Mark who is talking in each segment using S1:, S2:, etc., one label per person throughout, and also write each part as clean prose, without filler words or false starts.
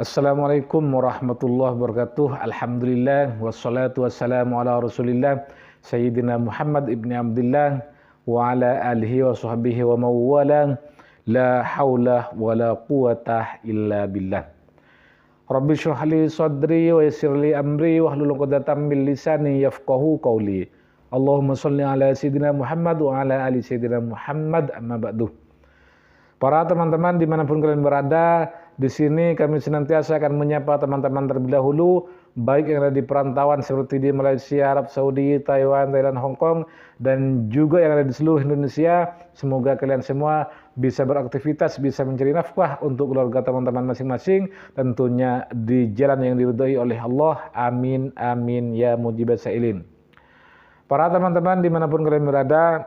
S1: Assalamualaikum warahmatullahi wabarakatuh. Alhamdulillah wassalatu wassalamu ala Rasulillah Sayyidina Muhammad ibni Abdullah wa ala alihi wa sahbihi wa mawala. La haula wa la quwata illa billah. Rabbi shrah li sadri wa yassir li amri wahlul 'uqdatam min lisani yafqahu qawli. Allahumma shalli ala Sayyidina Muhammad wa ala ali Sayyidina Muhammad, amma ba'du. Para teman-teman dimanapun kalian berada, di sini kami senantiasa akan menyapa teman-teman terlebih dahulu, baik yang ada di perantauan seperti di Malaysia, Arab Saudi, Taiwan, Thailand, Hong Kong, dan juga yang ada di seluruh Indonesia. Semoga kalian semua bisa beraktivitas, bisa mencari nafkah untuk keluarga teman-teman masing-masing, tentunya di jalan yang diridhai oleh Allah. Amin, amin, ya mujibas sa'ilin. Para teman-teman dimanapun kalian berada,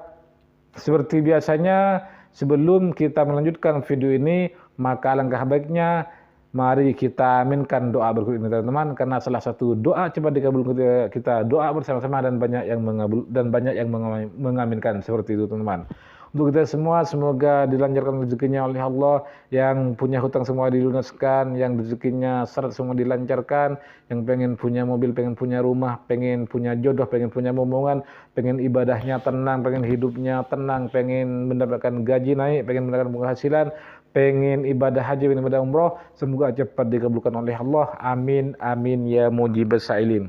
S1: seperti biasanya, sebelum kita melanjutkan video ini, maka alangkah baiknya mari kita aminkan doa berikut ini teman-teman, karena salah satu doa cepat dikabulkan kita doa bersama-sama dan banyak yang mengaminkan seperti itu teman-teman. Untuk kita semua semoga dilancarkan rezekinya oleh Allah, yang punya hutang semua dilunaskan, yang rezekinya syarat semua dilancarkan, yang pengen punya mobil, pengen punya rumah, pengen punya jodoh, pengen punya momongan, pengen ibadahnya tenang, pengen hidupnya tenang, pengen mendapatkan gaji naik, pengen mendapatkan penghasilan, pengen ibadah haji, pengen ibadah umroh, semoga cepat dikabulkan oleh Allah. Amin, amin, ya mujibas sa'ilin.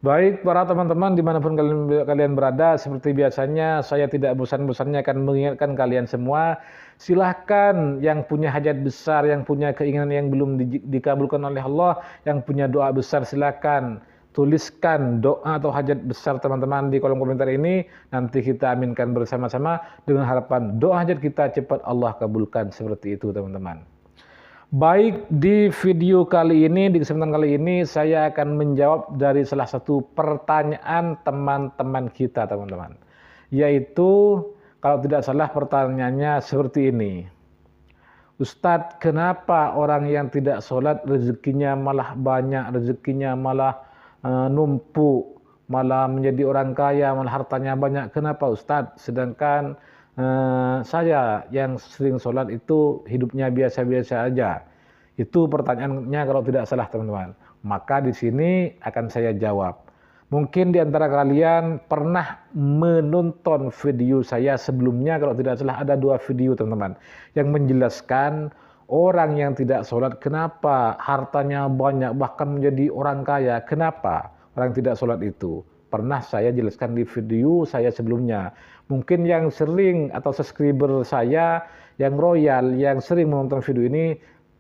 S1: Baik para teman-teman dimanapun kalian berada, seperti biasanya saya tidak bosan-bosannya akan mengingatkan kalian semua, silahkan yang punya hajat besar, yang punya keinginan yang belum dikabulkan oleh Allah, yang punya doa besar, silahkan tuliskan doa atau hajat besar teman-teman di kolom komentar ini, nanti kita aminkan bersama-sama dengan harapan doa hajat kita cepat Allah kabulkan, seperti itu teman-teman. Baik, di video kali ini, di kesempatan kali ini, saya akan menjawab dari salah satu pertanyaan teman-teman kita, teman-teman. Yaitu, kalau tidak salah pertanyaannya seperti ini. Ustadz, kenapa orang yang tidak sholat rezekinya malah banyak, rezekinya malah numpuk, malah menjadi orang kaya, malah hartanya banyak. Kenapa Ustadz? Sedangkan saya yang sering sholat itu hidupnya biasa-biasa aja. Itu pertanyaannya kalau tidak salah teman-teman. Maka di sini akan saya jawab. Mungkin di antara kalian pernah menonton video saya sebelumnya, kalau tidak salah ada 2 video teman-teman, yang menjelaskan orang yang tidak sholat kenapa hartanya banyak, bahkan menjadi orang kaya. Kenapa orang yang tidak sholat itu? Pernah saya jelaskan di video saya sebelumnya. Mungkin yang sering atau subscriber saya yang royal, yang sering menonton video ini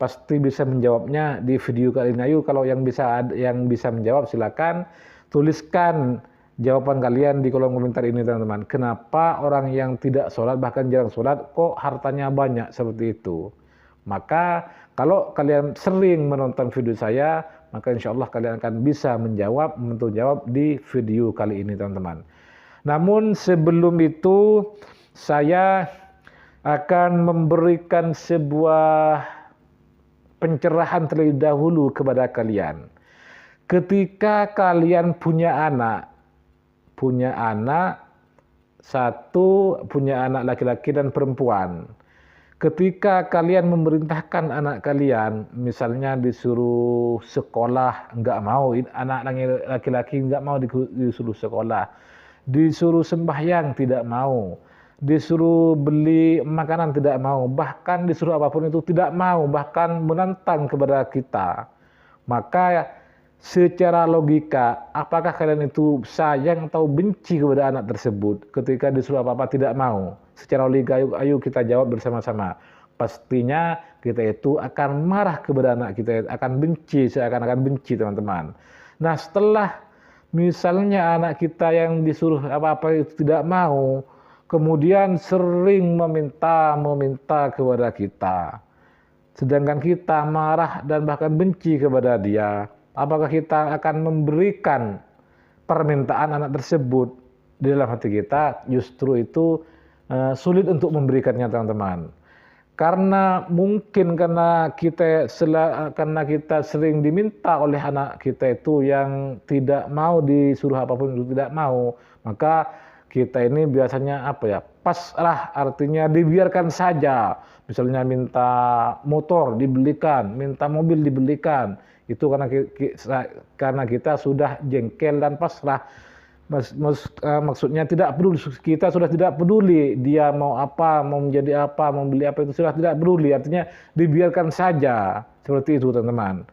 S1: pasti bisa menjawabnya di video kali ini. Ayo kalau yang bisa menjawab silakan tuliskan jawaban kalian di kolom komentar ini teman-teman. Kenapa orang yang tidak sholat bahkan jarang sholat kok hartanya banyak seperti itu? Maka kalau kalian sering menonton video saya, maka insya Allah kalian akan bisa menjawab di video kali ini teman-teman. Namun sebelum itu saya akan memberikan sebuah pencerahan terlebih dahulu kepada kalian. Ketika kalian punya anak punya anak laki-laki dan perempuan. Ketika kalian memerintahkan anak kalian, misalnya disuruh sekolah, enggak mau, anak laki-laki enggak mau disuruh sekolah, disuruh sembahyang tidak mau, disuruh beli makanan tidak mau, bahkan disuruh apapun itu tidak mau, bahkan menantang kepada kita, maka secara logika, apakah kalian itu sayang atau benci kepada anak tersebut ketika disuruh apa-apa tidak mau? Secara logika, ayo kita jawab bersama-sama. Pastinya kita itu akan marah kepada anak kita, akan benci, seakan-akan benci teman-teman. Nah setelah misalnya anak kita yang disuruh apa-apa itu tidak mau, kemudian sering meminta kepada kita, sedangkan kita marah dan bahkan benci kepada dia, apakah kita akan memberikan permintaan anak tersebut? Di dalam hati kita justru itu sulit untuk memberikannya teman-teman. Karena kita sering diminta oleh anak kita itu yang tidak mau, disuruh apapun itu tidak mau, maka kita ini biasanya pasrah, artinya dibiarkan saja. Misalnya minta motor dibelikan, minta mobil dibelikan. Itu karena kita sudah jengkel dan pasrah. Maksudnya tidak peduli, kita sudah tidak peduli dia mau apa, mau menjadi apa, mau beli apa, itu sudah tidak peduli, artinya dibiarkan saja, seperti itu teman-teman.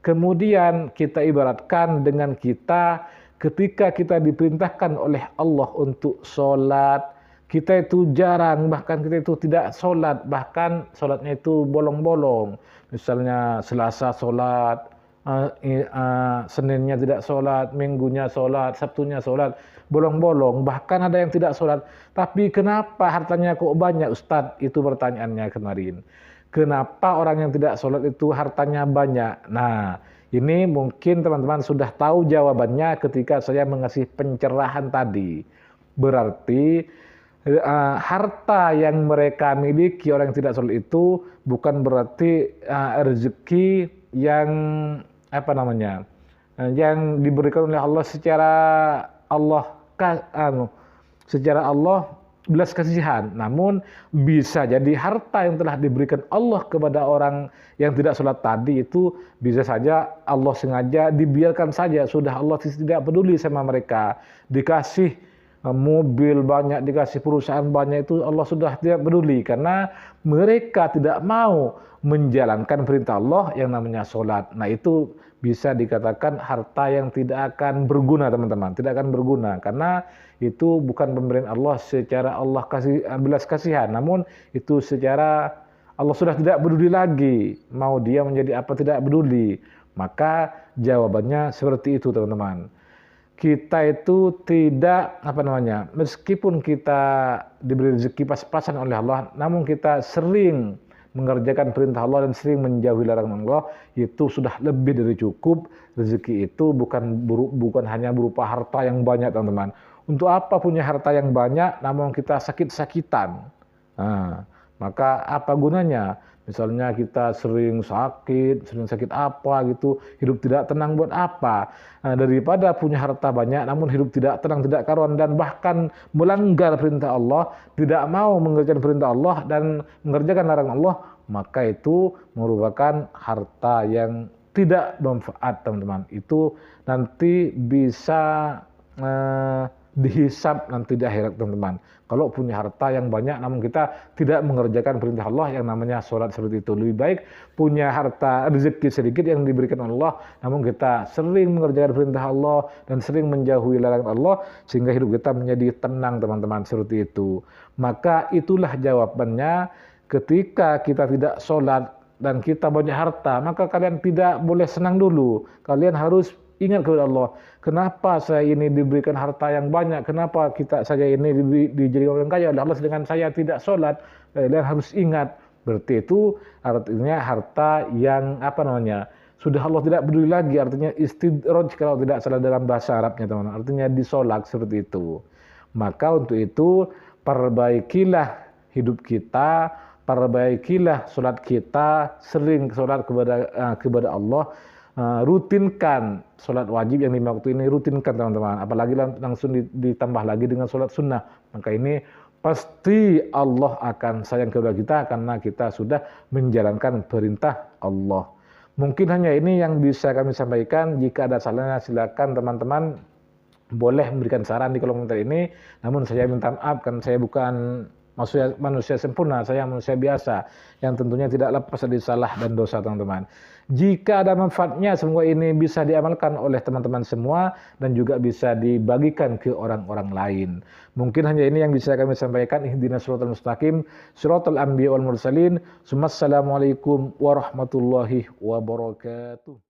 S1: Kemudian kita ibaratkan dengan kita ketika kita diperintahkan oleh Allah untuk sholat, kita itu jarang, bahkan kita itu tidak sholat, bahkan sholatnya itu bolong-bolong. Misalnya Selasa sholat, Seninnya tidak sholat, Minggunya sholat, Sabtunya sholat, bolong-bolong, bahkan ada yang tidak sholat. Tapi kenapa hartanya kok banyak, Ustadz? Itu pertanyaannya kemarin. Kenapa orang yang tidak sholat itu hartanya banyak? Nah, ini mungkin teman-teman sudah tahu jawabannya ketika saya mengasih pencerahan tadi. Berarti harta yang mereka miliki orang yang tidak sholat itu bukan berarti rezeki yang yang diberikan oleh Allah secara belas kasihan. Namun bisa jadi harta yang telah diberikan Allah kepada orang yang tidak sholat tadi itu bisa saja Allah sengaja dibiarkan saja, sudah Allah tidak peduli sama mereka. Dikasih mobil banyak, dikasih perusahaan banyak, itu Allah sudah tidak peduli karena mereka tidak mau menjalankan perintah Allah yang namanya sholat. Nah, itu bisa dikatakan harta yang tidak akan berguna, teman-teman, tidak akan berguna karena itu bukan pemberian Allah secara Allah kasih belas kasihan, namun itu secara Allah sudah tidak peduli lagi, mau dia menjadi apa tidak peduli. Maka jawabannya seperti itu, teman-teman. Kita itu tidak meskipun kita diberi rezeki pas-pasan oleh Allah, namun kita sering mengerjakan perintah Allah dan sering menjauhi larangan Allah, itu sudah lebih dari cukup. Rezeki itu bukan hanya berupa harta yang banyak, teman-teman. Untuk apa punya harta yang banyak namun kita sakit-sakitan? Nah, maka apa gunanya? Misalnya kita sering sakit apa gitu, hidup tidak tenang, buat apa? Nah, daripada punya harta banyak namun hidup tidak tenang, tidak karuan, dan bahkan melanggar perintah Allah, tidak mau mengerjakan perintah Allah dan mengerjakan larangan Allah, maka itu merupakan harta yang tidak bermanfaat, teman-teman. Itu nanti bisa dihisab nanti di akhirat, teman-teman. Kalau punya harta yang banyak namun kita tidak mengerjakan perintah Allah yang namanya sholat, seperti itu. Lebih baik punya harta rezeki sedikit yang diberikan Allah namun kita sering mengerjakan perintah Allah dan sering menjauhi larangan Allah sehingga hidup kita menjadi tenang, teman-teman, seperti itu. Maka itulah jawabannya. Ketika kita tidak sholat dan kita banyak harta, maka kalian tidak boleh senang dulu. Kalian harus ingat kepada Allah. Kenapa saya ini diberikan harta yang banyak? Kenapa saya ini dijadikan orang kaya oleh Allah sedangkan saya tidak sholat? Kalian harus ingat. Berarti itu artinya harta yang sudah Allah tidak peduli lagi. Artinya istidraj kalau tidak salah dalam bahasa Arabnya, teman-teman. Artinya disolak, seperti itu. Maka untuk itu perbaikilah hidup kita, perbaikilah sholat kita, sering sholat kepada Allah. Rutinkan sholat wajib yang 5 waktu ini, rutinkan, teman-teman. Apalagi langsung ditambah lagi dengan sholat sunnah, maka ini pasti Allah akan sayang kepada kita karena kita sudah menjalankan perintah Allah. Mungkin hanya ini yang bisa kami sampaikan. Jika ada salahnya silakan teman-teman boleh memberikan saran di kolom komentar ini. Namun saya minta maaf karena saya bukan manusia sempurna, saya manusia biasa yang tentunya tidak lepas dari salah dan dosa, teman-teman. Jika ada manfaatnya, semoga ini bisa diamalkan oleh teman-teman semua dan juga bisa dibagikan ke orang-orang lain. Mungkin hanya ini yang bisa kami sampaikan. Ihdinas siratal mustaqim, siratal anbiya wal mursalin. Assalamualaikum warahmatullahi wabarakatuh.